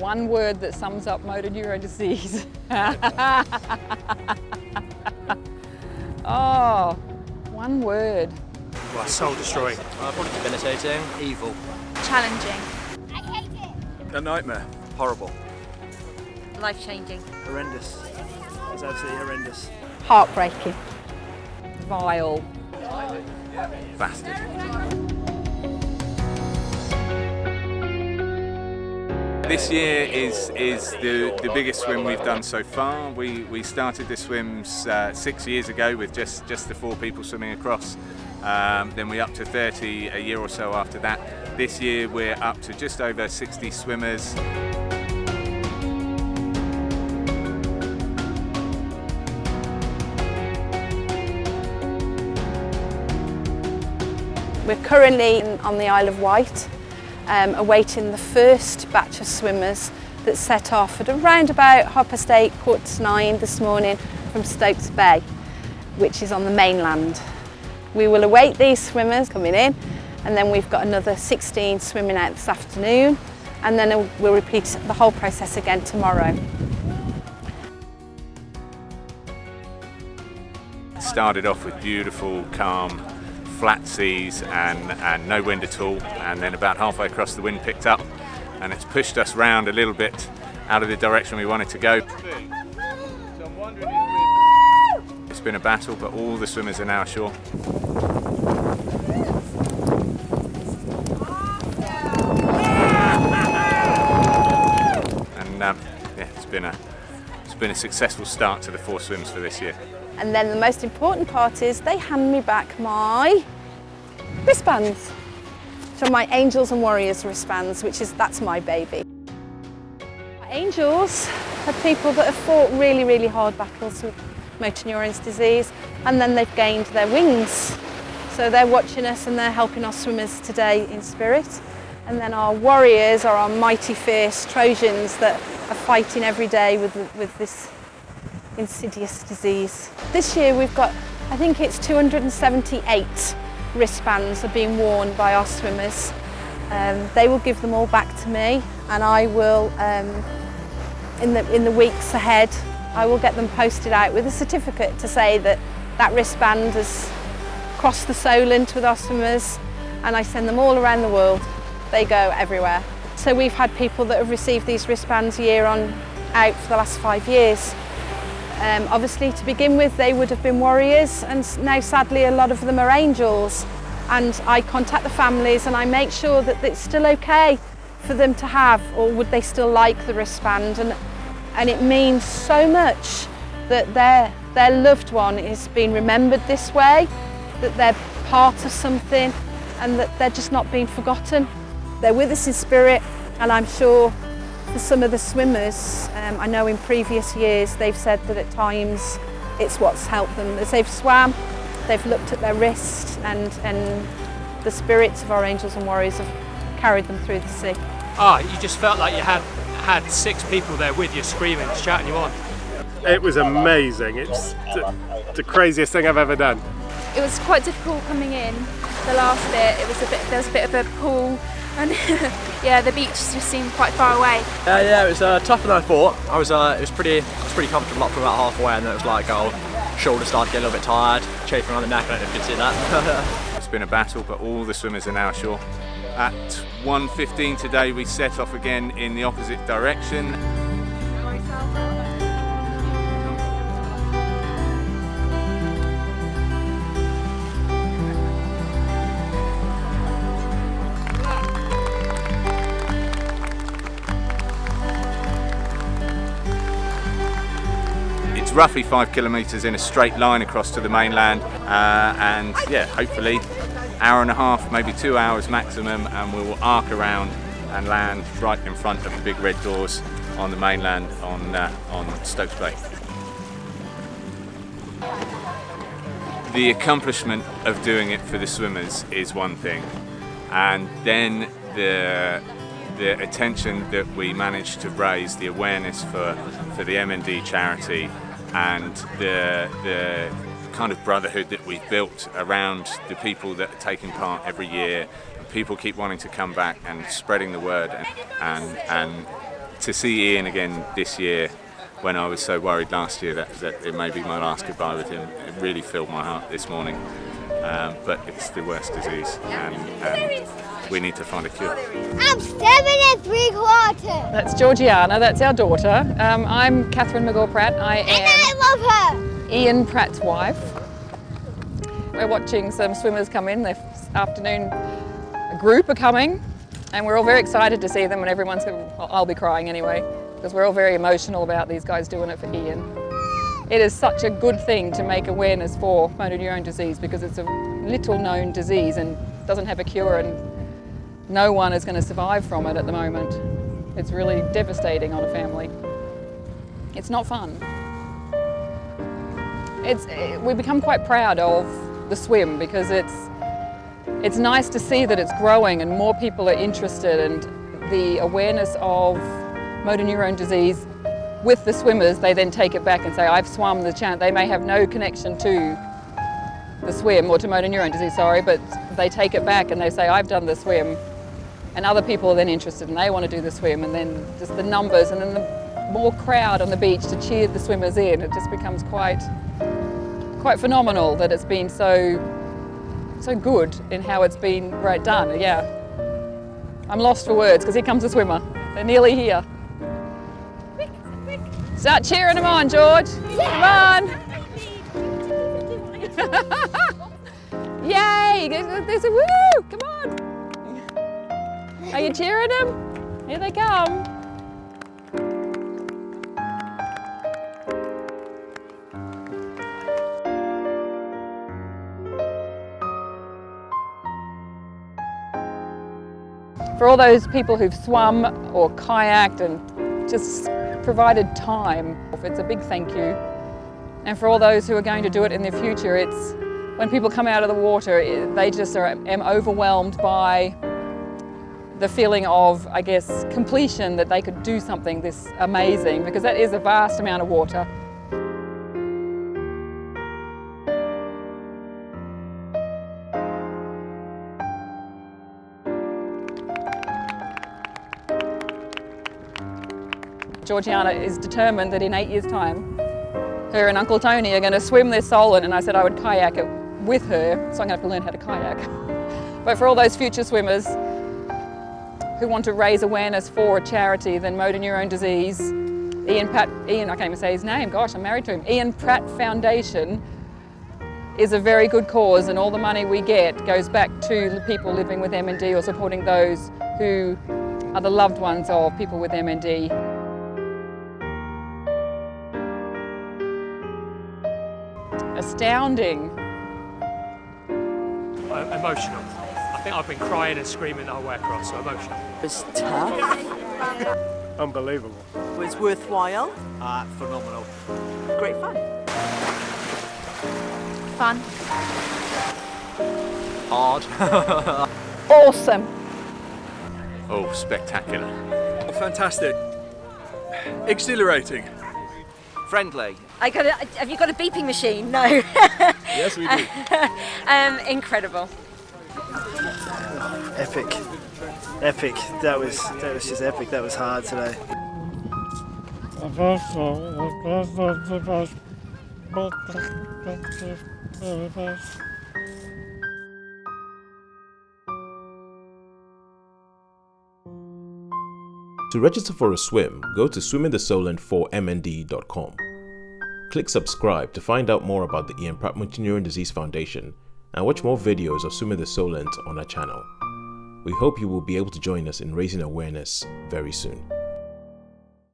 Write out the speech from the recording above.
One word that sums up motor neurone disease. Oh, one word. Well, soul destroying. Probably debilitating. Evil. Challenging. I hate it. A nightmare. Horrible. Life-changing. Horrendous. It's absolutely horrendous. Heartbreaking. Vile. Bastard. This year is the biggest swim we've done so far. We started the swims 6 years ago with just the 4 people swimming across. Then we up to 30 a year or so after that. This year we're up to just over 60 swimmers. We're currently on the Isle of Wight, awaiting the first batch of swimmers that set off at around about 8:30, 8:45 this morning from Stokes Bay, which is on the mainland. We will await these swimmers coming in, and then we've got another 16 swimming out this afternoon, and then we'll repeat the whole process again tomorrow. It started off with beautiful, calm, flat seas and no wind at all, and then about halfway across the wind picked up and it's pushed us round a little bit out of the direction we wanted to go. It's been a battle, but all the swimmers are now ashore. And yeah, it's been a successful start to the 4 swims for this year. And then the most important part is they hand me back my wristbands. So my Angels and Warriors wristbands, that's my baby. Angels are people that have fought really, really hard battles with motor neurone disease, and then they've gained their wings. So they're watching us and they're helping our swimmers today in spirit. And then our warriors are our mighty, fierce Trojans that are fighting every day with this insidious disease. This year we've got, I think it's 278 wristbands are being worn by our swimmers. They will give them all back to me, and I will, in the weeks ahead, I will get them posted out with a certificate to say that that wristband has crossed the Solent with our swimmers, and I send them all around the world. They go everywhere. So we've had people that have received these wristbands year on out for the last 5 years. Obviously, to begin with, they would have been warriors, and now sadly a lot of them are angels. And I contact the families and I make sure that it's still okay for them to have, or would they still like the wristband. And it means so much that their loved one is being remembered this way, that they're part of something, and that they're just not being forgotten. They're with us in spirit, and I'm sure for some of the swimmers, I know in previous years they've said that at times it's what's helped them. As they've swam, they've looked at their wrist, and the spirits of our Angels and Warriors have carried them through the sea. You just felt like you had 6 people there with you screaming, shouting you on. It was amazing. It's the craziest thing I've ever done. It was quite difficult coming in. The last bit, there was a bit of a pull, and yeah, the beach just seemed quite far away. Yeah, it was tougher than I thought. It was pretty comfortable up to about halfway, and then it was like, shoulder started to get a little bit tired, chafing around the neck. I don't know if you can see that. It's been a battle, but all the swimmers are now ashore. At 1:15 today, we set off again in the opposite direction. It's roughly 5 kilometres in a straight line across to the mainland, and yeah, hopefully hour and a half, maybe 2 hours maximum, and we will arc around and land right in front of the big red doors on the mainland on Stokes Bay. The accomplishment of doing it for the swimmers is one thing, and then the attention that we managed to raise, the awareness for the MND charity, and the kind of brotherhood that we've built around the people that are taking part every year. People keep wanting to come back and spreading the word and to see Ian again this year, when I was so worried last year that it may be my last goodbye with him, it really filled my heart this morning. But it's the worst disease, and we need to find a cure. I'm 7 3/4. That's Georgiana, that's our daughter. I'm Catherine McGaw-Pratt. I And am I love her. Ian Pratt's wife. We're watching some swimmers come in this afternoon. A group are coming, and we're all very excited to see them, and everyone's going, well, I'll be crying anyway, because we're all very emotional about these guys doing it for Ian. It is such a good thing to make awareness for motor neurone disease, because it's a little known disease and doesn't have a cure, and no one is going to survive from it at the moment. It's really devastating on a family. It's not fun. We become quite proud of the swim, because it's nice to see that it's growing and more people are interested, and the awareness of motor neurone disease with the swimmers, they then take it back and say, I've swum the channel. They may have no connection to the swim or to motor neurone disease, sorry, but they take it back and they say, I've done the swim. And other people are then interested and they want to do the swim, and then just the numbers and then the more crowd on the beach to cheer the swimmers in. It just becomes quite phenomenal that it's been so good in how it's been done, yeah. I'm lost for words, because here comes the swimmer. They're nearly here. Start cheering them on, George. Come on. Yay, there's a woo, come on. Are you cheering them? Here they come. For all those people who've swum or kayaked and just provided time, it's a big thank you. And for all those who are going to do it in the future, it's when people come out of the water, they just are overwhelmed by the feeling of, I guess, completion, that they could do something this amazing, because that is a vast amount of water. Georgiana is determined that in 8 years' time, her and Uncle Tony are going to swim this Solent, and I said I would kayak it with her, so I'm going to have to learn how to kayak. But for all those future swimmers who want to raise awareness for a charity, then Motor Neurone Disease, Ian, I can't even say his name, gosh, I'm married to him, Ian Pratt Foundation is a very good cause, and all the money we get goes back to the people living with MND or supporting those who are the loved ones of people with MND. Astounding. Emotional. I think I've been crying and screaming the whole way across, so emotional. It was tough. Unbelievable. It was worthwhile. Phenomenal. Great fun. Fun. Hard. Awesome. Oh, spectacular. Fantastic. Exhilarating. Friendly. Have you got a beeping machine? No. Yes, we do. Incredible. Epic. That was just epic. That was hard today. To register for a swim, go to swimmingthesolent4mnd.com. Click subscribe to find out more about the Ian Pratt Motor Neurone Disease Foundation, and watch more videos of Swimming the Solent on our channel. We hope you will be able to join us in raising awareness very soon.